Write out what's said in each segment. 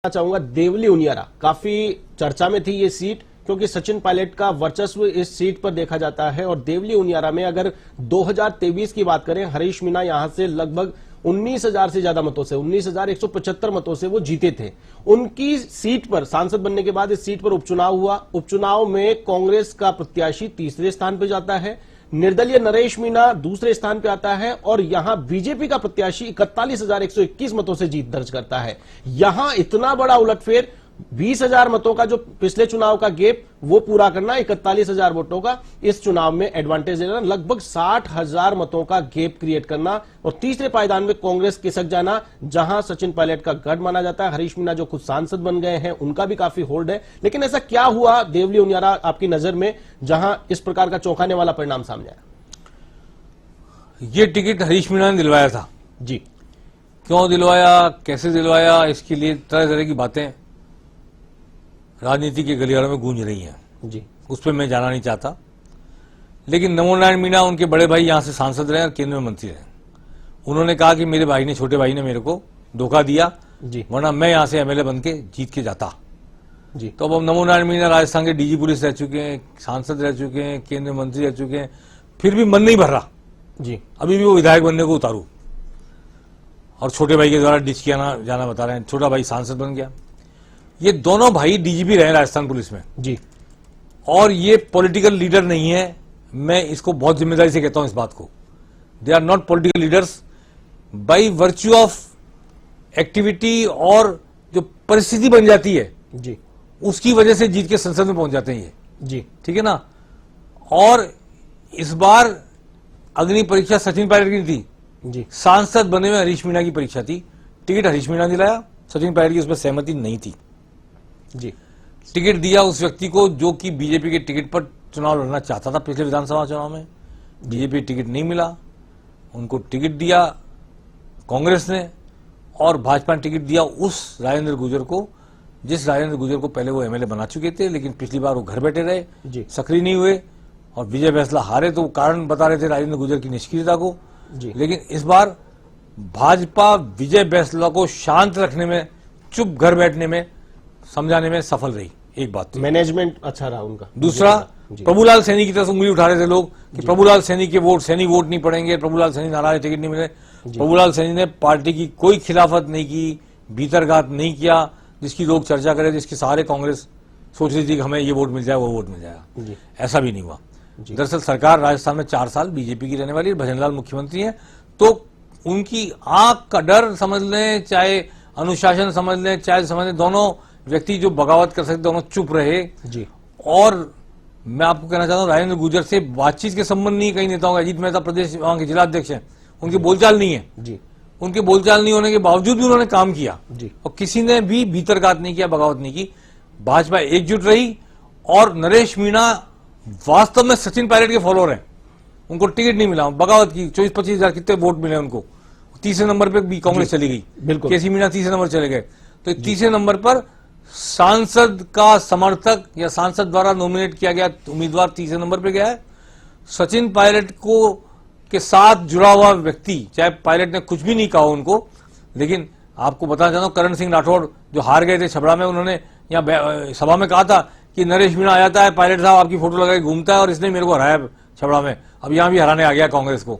चाहूंगा देवली उनियारा काफी चर्चा में थी ये सीट, क्योंकि सचिन पायलट का वर्चस्व इस सीट पर देखा जाता है। और देवली उनियारा में अगर 2023 की बात करें, हरीश मीणा यहां से लगभग 19,000 से ज्यादा मतों से 19,175 मतों से वो जीते थे। उनकी सीट पर सांसद बनने के बाद इस सीट पर उपचुनाव हुआ। उपचुनाव में कांग्रेस का प्रत्याशी तीसरे स्थान पर जाता है, निर्दलीय नरेश मीणा दूसरे स्थान पर आता है और यहां बीजेपी का प्रत्याशी 41,121 मतों से जीत दर्ज करता है। यहां इतना बड़ा उलटफेर, 20,000 मतों का जो पिछले चुनाव का गैप वो पूरा करना, 41,000 वोटों का इस चुनाव में एडवांटेज लेना, लगभग 60,000 मतों का गैप क्रिएट करना और तीसरे पायदान में कांग्रेस खिसक जाना, जहां सचिन पायलट का गढ़ माना जाता है। हरीश मीणा जो खुद सांसद बन गए हैं, उनका भी काफी होल्ड है। लेकिन ऐसा क्या हुआ देवली उनियारा आपकी नजर में, जहां इस प्रकार का चौंकाने वाला परिणाम सामने आया? ये टिकट हरीश मीणा ने दिलवाया था जी। क्यों दिलवाया, कैसे दिलवाया, इसके लिए तरह तरह की बातें राजनीति के गलियारों में गूंज रही हैं जी। उस पर मैं जाना नहीं चाहता। लेकिन नमो नारायण मीणा, उनके बड़े भाई यहां से सांसद रहे और केंद्र में मंत्री रहे। उन्होंने कहा कि मेरे भाई ने, छोटे भाई ने मेरे को धोखा दिया जी, वरना मैं यहां से एमएलए बन के जीत के जाता जी। तो अब नमो नारायण मीणा राजस्थान के डीजी पुलिस रह चुके हैं, सांसद रह चुके हैं, केंद्रीय मंत्री रह चुके हैं, फिर भी मन नहीं भर रहा जी। अभी भी वो विधायक बनने को उतारू। और छोटे भाई के द्वारा डिच किया जाना बता रहे हैं, छोटा भाई सांसद बन गया। ये दोनों भाई डीजीपी रहे राजस्थान पुलिस में जी। और ये पॉलिटिकल लीडर नहीं है। मैं इसको बहुत जिम्मेदारी से कहता हूं इस बात को। They are not political leaders by virtue of activity, और जो परिस्थिति बन जाती है जी, उसकी वजह से जीत के संसद में पहुंच जाते हैं ये, जी। ठीक है ना। और इस बार अग्नि परीक्षा सचिन पायलट की थी जी। सांसद बने हुए हरीश मीणा की परीक्षा थी। टिकट हरीश मीणा ने दिलाया, सचिन पायलट की उसमें सहमति नहीं थी जी। टिकट दिया उस व्यक्ति को जो कि बीजेपी के टिकट पर चुनाव लड़ना चाहता था। पिछले विधानसभा चुनाव में बीजेपी टिकट नहीं मिला, उनको टिकट दिया कांग्रेस ने, और भाजपा ने टिकट दिया उस राजेंद्र गुर्जर को, जिस राजेंद्र गुर्जर को पहले वो एमएलए बना चुके थे, लेकिन पिछली बार वो घर बैठे रहे, सक्रिय नहीं हुए और विजय बैसला हारे। तो कारण बता रहे थे राजेंद्र गुर्जर की निष्क्रियता को जी। लेकिन इस बार भाजपा विजय बैसला को शांत रखने में, चुप घर बैठने में, समझाने में सफल रही। एक बात मैनेजमेंट अच्छा रहा उनका। दूसरा, प्रभुलाल सैनी की तरफ उंगली उठा रहे थे लोग कि प्रभुलाल सैनी के वोट, सैनी वोट नहीं पड़ेंगे, प्रभुलाल सैनी नाराज, टिकट नहीं मिले। प्रभुलाल सैनी ने पार्टी की कोई खिलाफत नहीं की, भीतरघात नहीं किया जिसकी लोग चर्चा करें, जिसके सहारे कांग्रेस सोच रही थी कि हमें ये वोट मिल जाए, वो वोट मिल जाएगा। ऐसा भी नहीं हुआ। दरअसल सरकार राजस्थान में 4 साल बीजेपी की रहने वाली, भजनलाल मुख्यमंत्री हैं, तो उनकी आंख का डर समझ लें, चाहे अनुशासन समझ लें, चाहे समझ लें, दोनों व्यक्ति जो बगावत कर सकते दोनों चुप रहे जी। और मैं आपको कहना चाहता हूं, राजेंद्र गुर्जर से बातचीत के संबंध नहीं कई नेताओं का। अजीत मेहता प्रदेश वहां के जिलाध्यक्ष हैं, उनकी बोलचाल नहीं है जी। उनके बोलचाल नहीं होने के बावजूद भी उन्होंने काम किया जी। और किसी ने भी भीतरघात नहीं किया, बगावत नहीं की। भाजपा एकजुट रही और नरेश मीणा वास्तव में सचिन पायलट के फॉलोअर हैं, उनको टिकट नहीं मिला, बगावत की। 24-25 हजार कितने वोट मिले उनको। तीसरे नंबर पे भी कांग्रेस चली गई, बिल्कुल। केसी मीणा तीसरे नंबर चले गए। तो तीसरे नंबर पर सांसद का समर्थक या सांसद द्वारा नॉमिनेट किया गया उम्मीदवार तीसरे नंबर पे गया है। सचिन पायलट को के साथ जुड़ा हुआ व्यक्ति, चाहे पायलट ने कुछ भी नहीं कहा उनको, लेकिन आपको बताना चाहता हूं, करण सिंह राठौड़ जो हार गए थे छबड़ा में, उन्होंने यहाँ सभा में कहा था कि नरेश मीणा आ जाता है, पायलट साहब आपकी फोटो लगा के घूमता है और इसने मेरे को हराया छबड़ा में, अब यहां भी हराने आ गया कांग्रेस को।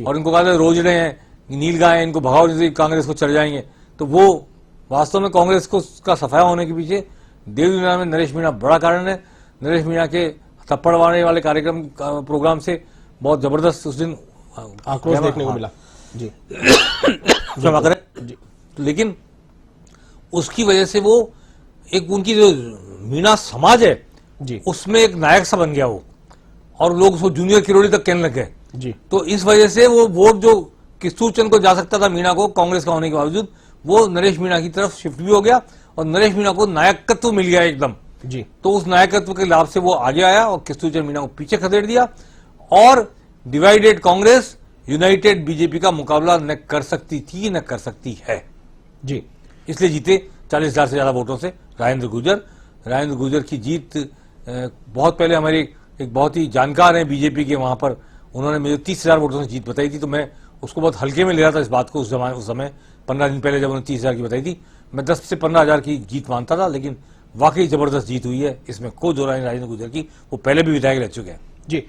और इनको कहा था रोज रहे हैं, नील गाय, इनको भगाओ नहीं कांग्रेस को चढ़ जाएंगे। तो वो वास्तव में कांग्रेस को का सफाया होने के पीछे देवली में नरेश मीणा बड़ा कारण है। नरेश मीणा के थप्पड़ मारने वाले कार्यक्रम प्रोग्राम से बहुत जबरदस्त उस दिन आक्रोश देखने को मिला जी। क्षमा करें जी। लेकिन उसकी वजह से वो एक, उनकी जो मीणा समाज है जी, उसमें एक नायक सा बन गया वो, और लोग उसको जूनियर किरोड़ी तक कहने लग गए जी। तो इस वजह से वो वोट जो किस्तूर चंद को जा सकता था मीणा को, कांग्रेस का होने के बावजूद, वो नरेश मीणा की तरफ शिफ्ट भी हो गया और नरेश मीणा को नायकत्व मिल गया एकदम जी। तो उस नायकत्व के लाभ से वो आगे आया और किस्तूर चंद मीणा को पीछे खदेड़ दिया। और डिवाइडेड कांग्रेस यूनाइटेड बीजेपी का मुकाबला न कर सकती थी, न कर सकती है जी। इसलिए जीते 40,000 से ज्यादा वोटों से राजेंद्र गुर्जर। राजेंद्र गुर्जर की जीत बहुत पहले हमारे एक बहुत ही जानकार हैं बीजेपी के, वहां पर उन्होंने मुझे 30,000 वोटों से जीत बताई थी, तो मैं उसको बहुत हल्के में ले रहा था इस बात को उस समय 15 दिन पहले जब उन्होंने 30,000 की बताई थी। मैं 10 से 15 हजार की जीत मानता था, लेकिन वाकई जबरदस्त जीत हुई है, इसमें कोई दो राय नहीं राजेंद्र गुर्जर की। वो पहले भी विधायक रह चुके हैं। जी।